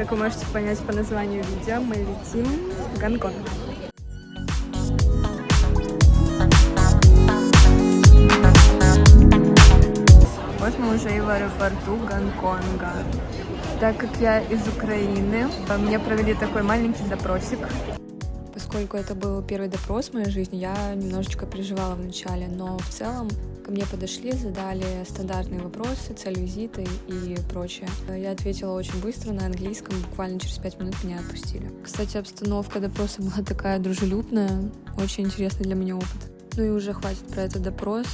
Как вы можете понять по названию видео, мы летим в Гонконг. Вот мы уже и в аэропорту Гонконга. Так как я из Украины, мне провели такой маленький допросик. Поскольку это был первый допрос в моей жизни, я немножечко переживала вначале, но в целом ко мне подошли, задали стандартные вопросы, цель визита и прочее. Я ответила очень быстро на английском, буквально через 5 минут меня отпустили. Кстати, обстановка допроса была такая дружелюбная, очень интересный для меня опыт. Ну и уже хватит про этот допрос.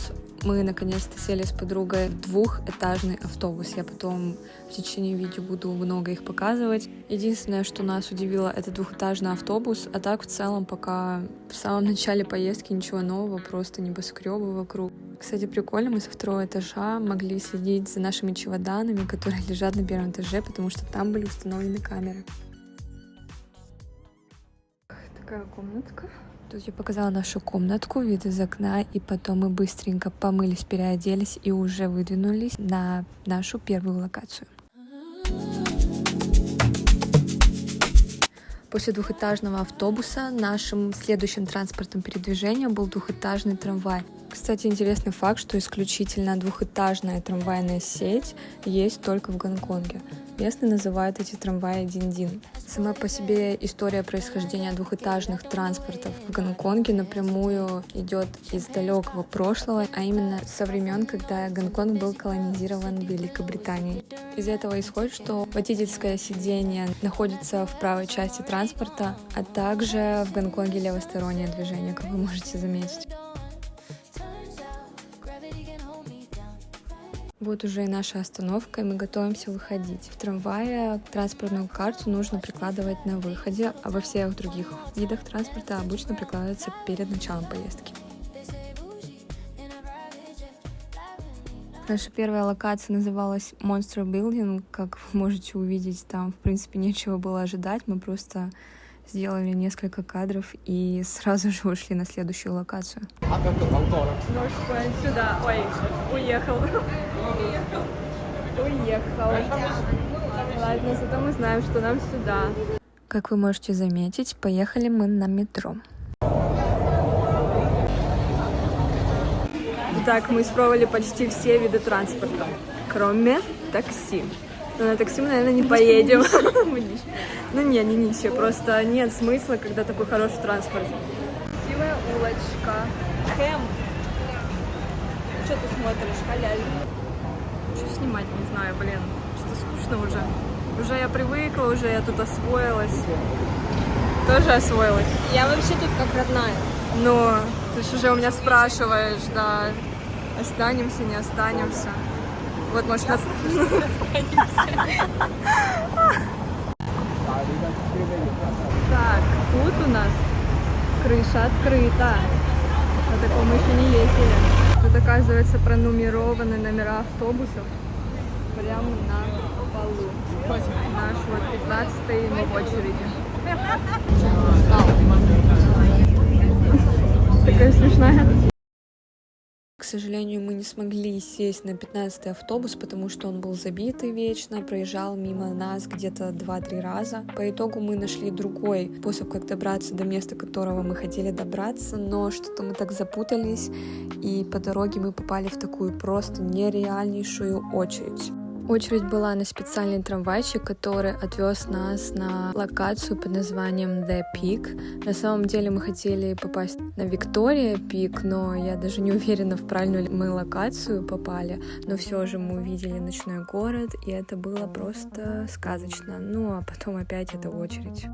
Мы наконец-то сели с подругой в двухэтажный автобус. Я потом в течение видео буду много их показывать. Единственное, что нас удивило, это двухэтажный автобус. А так в целом пока в самом начале поездки ничего нового, просто небоскребы вокруг. Кстати, прикольно, мы со второго этажа могли следить за нашими чемоданами, которые лежат на первом этаже, потому что там были установлены камеры. Такая комнатка. Тут я показала нашу комнатку, вид из окна, и потом мы быстренько помылись, переоделись и уже выдвинулись на нашу первую локацию. После двухэтажного автобуса нашим следующим транспортным передвижением был двухэтажный трамвай. Кстати, интересный факт, что исключительно двухэтажная трамвайная сеть есть только в Гонконге. Местные называют эти трамваи дин-дин. Сама по себе история происхождения двухэтажных транспортов в Гонконге напрямую идет из далекого прошлого, а именно со времен, когда Гонконг был колонизирован Великобританией. Из этого исходит, что водительское сиденье находится в правой части транспорта, а также в Гонконге левостороннее движение, как вы можете заметить. Вот уже и наша остановка, и мы готовимся выходить. В трамвае транспортную карту нужно прикладывать на выходе, а во всех других видах транспорта обычно прикладывается перед началом поездки. Наша первая локация называлась Monster Building. Как вы можете увидеть, там, в принципе, нечего было ожидать. Мы просто сделали несколько кадров и сразу же ушли на следующую локацию. Сюда. Ой, уехал. Ладно, зато мы знаем, что нам сюда. Как вы можете заметить, поехали мы на метро. Итак, мы испробовали почти все виды транспорта, кроме такси. Но на такси мы, наверное, не поедем. Ну не ничего, просто нет смысла, когда такой хороший транспорт. Красивая улочка. Хэм. Что ты смотришь, халяль? Что снимать, не знаю, блин. Что-то скучно уже. Уже я привыкла, уже я тут освоилась. Тоже освоилась. Я вообще тут как родная. Но ты же уже у меня спрашиваешь, да, останемся, не останемся. Вот, может, нас... Так, тут у нас крыша открыта. На таком мы еще не ездили. Тут, оказывается, пронумерованы номера автобусов прямо на полу. Наш вот 15-й, мы в очереди. Такая смешная. К сожалению, мы не смогли сесть на 15-й автобус, потому что он был забитый вечно, проезжал мимо нас где-то 2-3 раза. По итогу мы нашли другой способ, как добраться до места, которого мы хотели добраться, но что-то мы так запутались, и по дороге мы попали в такую просто нереальнейшую очередь. Очередь была на специальный трамвайчик, который отвез нас на локацию под названием The Peak. На самом деле мы хотели попасть на Victoria Peak, но я даже не уверена, в правильную ли мы локацию попали. Но все же мы увидели ночной город, и это было просто сказочно. Ну а потом опять эта очередь.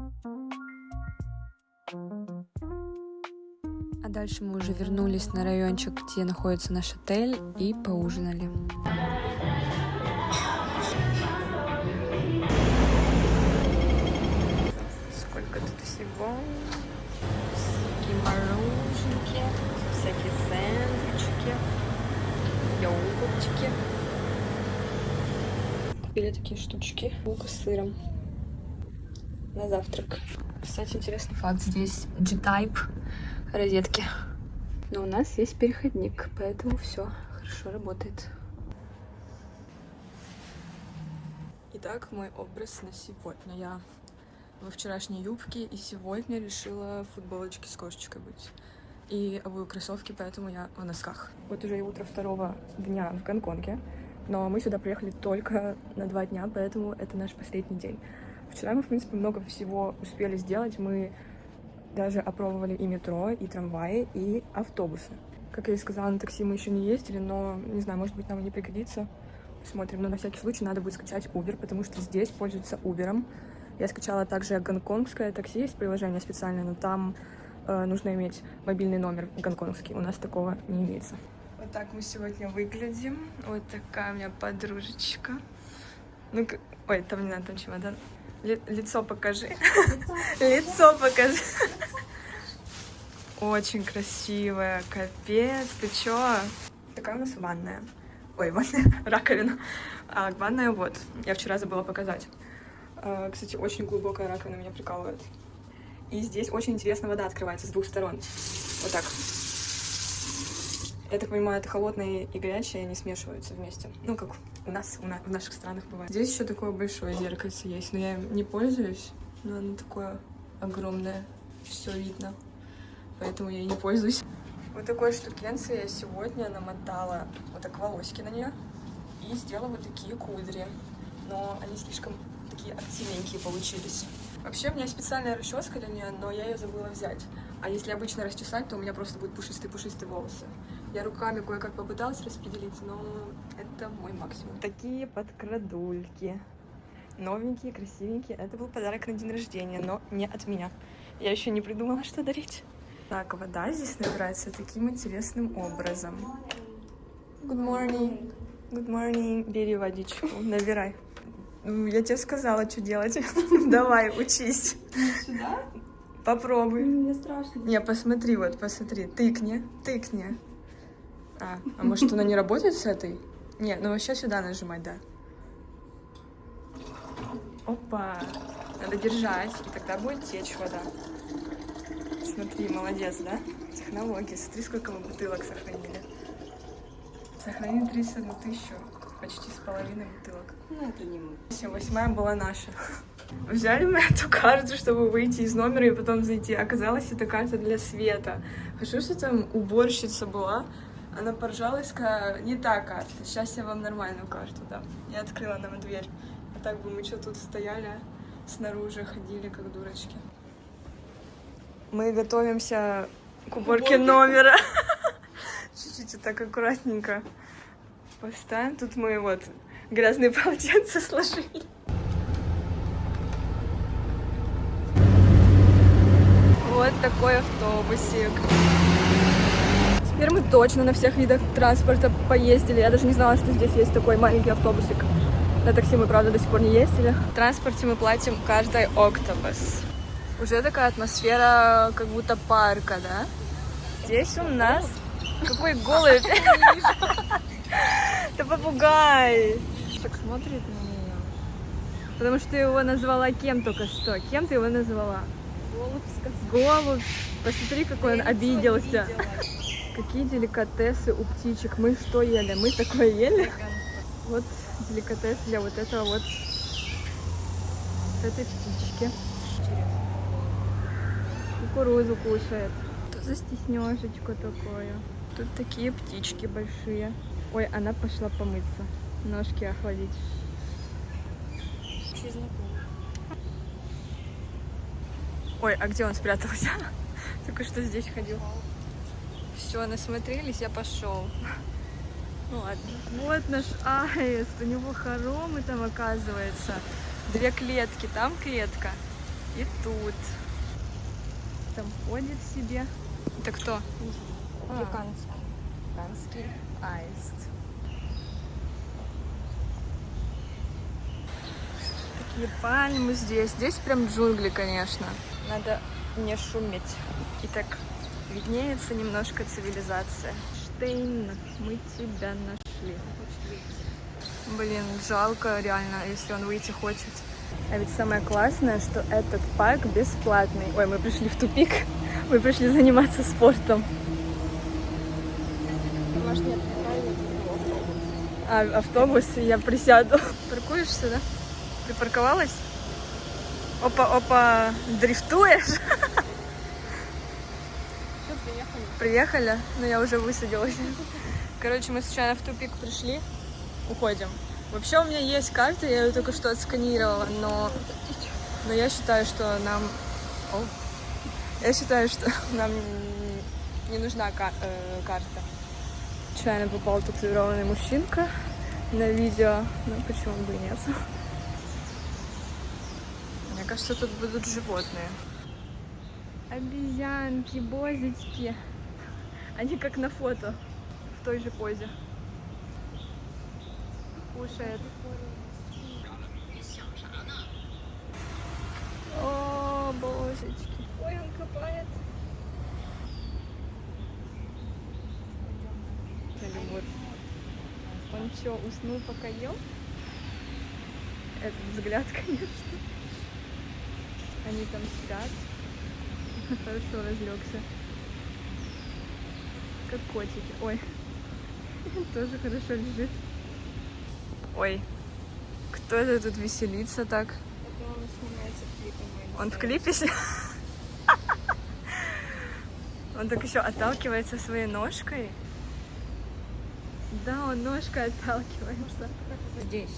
А дальше мы уже вернулись на райончик, где находится наш отель, и поужинали. Сколько тут всего. Всякие мороженки, всякие сэндвички, йогуртики. Купили такие штучки. Булка с сыром на завтрак. Кстати, интересный факт. Здесь G-Type розетки. Но у нас есть переходник, поэтому все хорошо работает. Итак, мой образ на сегодня. Я во вчерашней юбке и сегодня решила в футболочке с кошечкой быть. И обую кроссовки, поэтому я в носках. Вот уже и утро второго дня в Гонконге, но мы сюда приехали только на 2 дня, поэтому это наш последний день. Вчера мы, в принципе, много всего успели сделать. Мы даже опробовали и метро, и трамваи, и автобусы. Как я и сказала, на такси мы еще не ездили, но, не знаю, может быть, нам и не пригодится. Посмотрим, но на всякий случай надо будет скачать Uber, потому что здесь пользуются Uber'ом. Я скачала также гонконгское такси, есть приложение специальное, но там нужно иметь мобильный номер гонконгский. У нас такого не имеется. Вот так мы сегодня выглядим. Вот такая у меня подружечка. Ну, ой, там не надо, там чемодан. Лицо покажи. Лицо покажи. Очень красивая, капец, ты чё? Такая у нас ванная. Ой, ванная, раковина. А ванная вот, я вчера забыла показать. Кстати, очень глубокая раковина, меня прикалывает. И здесь очень интересно вода открывается с 2 сторон. Вот так. Я так понимаю, это холодное и горячее, они смешиваются вместе. Ну, как у нас, в наших странах бывает. Здесь еще такое большое зеркальце есть, но я им не пользуюсь. Но оно такое огромное, все видно. Поэтому я и не пользуюсь. Вот такой штукенции я сегодня намотала вот так волосики на нее и сделала вот такие кудри. Но они слишком такие активненькие получились. Вообще у меня специальная расческа для нее, но я ее забыла взять. А если обычно расчесать, то у меня просто будут пушистые волосы. Я руками кое-как попыталась распределить, но это мой максимум. Такие подкрадульки. Новенькие, красивенькие. Это был подарок на день рождения, но не от меня. Я еще не придумала, что дарить. Так, вода здесь набирается таким интересным образом. Good morning. Good morning. Бери водичку, набирай. Я тебе сказала, что делать. Давай, учись. Сюда? Попробуй. Мне страшно. Не, посмотри, вот, посмотри. Тыкни. А может она не работает с этой? Не, ну вообще сюда нажимать, да. Опа. Надо держать, и тогда будет течь вода. Смотри, молодец, да? Технологии. Смотри, сколько мы бутылок сохранили. Сохранили 31 тысячу. Почти с половиной бутылок. Ну, это не мы. 8-я была наша. Взяли мы эту карту, чтобы выйти из номера и потом зайти. Оказалось, это карта для Света. Хорошо, что там уборщица была. Она поржалась, сказала, не та карта. Сейчас я вам нормальную карту дам. Я открыла нам дверь. А так бы мы что тут стояли, снаружи ходили, как дурочки. Мы готовимся к уборке номера. Чуть-чуть так аккуратненько поставим. Тут мы вот грязные полотенца сложили. Вот такой автобусик. Теперь мы точно на всех видах транспорта поездили. Я даже не знала, что здесь есть такой маленький автобусик. На такси мы, правда, до сих пор не ездили. В транспорте мы платим каждый октябрь. Уже такая атмосфера, как будто парка, да? Здесь у нас... Какой голубь! Это попугай! Так смотрит на меня. Потому что ты его назвала кем только что? Кем ты его назвала? Голубь. Посмотри, какой он обиделся. Какие деликатесы у птичек. Мы что ели? Мы такое ели? Вот деликатес для вот этого вот этой птички. Кукурузу кушает. Что за стеснёшечку такое? Тут такие птички большие. Ой, она пошла помыться. Ножки охладить. Ой, а где он спрятался? Только что здесь ходил. Все, насмотрелись, я пошел. Ну ладно. Вот наш аист, у него хоромы там оказывается. 2 клетки, там клетка и тут. Там ходит себе. Это кто? Африканский аист. Такие пальмы здесь. Здесь прям джунгли, конечно. Надо не шуметь. И так виднеется немножко цивилизация. Штейн, мы тебя нашли. Блин, жалко реально, если он выйти хочет. А ведь самое классное, что этот парк бесплатный. Ой, мы пришли в тупик. Мы пришли заниматься спортом. Может, нет, А автобус, я присяду. Паркуешься, да? Припарковалась? Опа, дрифтуешь? Все, приехали. Приехали, но я уже высадилась. Короче, мы случайно в тупик пришли. Уходим. Вообще у меня есть карта, я ее только что отсканировала, но я считаю, что нам... Я считаю, что нам не нужна карта. Случайно попал татуированный мужчинка на видео, ну почему бы и нет. Мне кажется, тут будут животные. Обезьянки, бозички. Они как на фото, в той же позе. Кушает. О, божечки. Ой, он копает. Он что, уснул, пока ел? Этот взгляд, конечно. Они там спят. Хорошо разлегся. Как котики. Ой. Тоже хорошо лежит. Ой. Кто это тут веселится так? Это он снимается клипом. Он в клипе? Он так еще отталкивается своей ножкой. Да, он ножкой отталкивается. Здесь.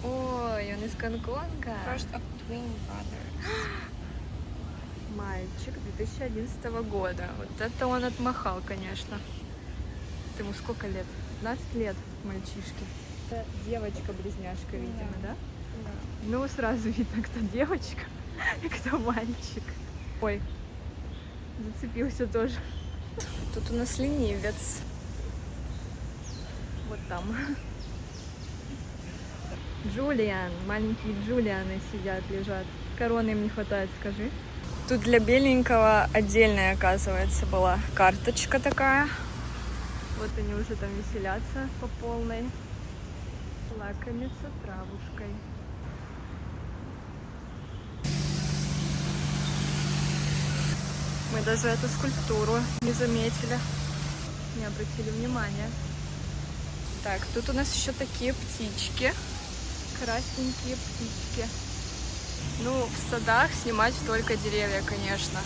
Ой, он из Гонконга. First of twin brothers. Мальчик 2011 года. Вот это он отмахал, конечно. Ты ему сколько лет? 15 лет мальчишке. Это девочка-близняшка, видимо, да? Да. Ну, сразу видно, кто девочка и кто мальчик. Ой, зацепился тоже. Тут у нас ленивец. Вот там. Джулиан. Маленькие Джулианы сидят, лежат. Короны им не хватает, скажи. Тут для беленького отдельная, оказывается, была карточка такая. Вот они уже там веселятся по полной. Лакомятся травушкой. Мы даже эту скульптуру не заметили, не обратили внимания. Так, тут у нас еще такие птички. Красненькие птички. Ну, в садах снимать только деревья, конечно.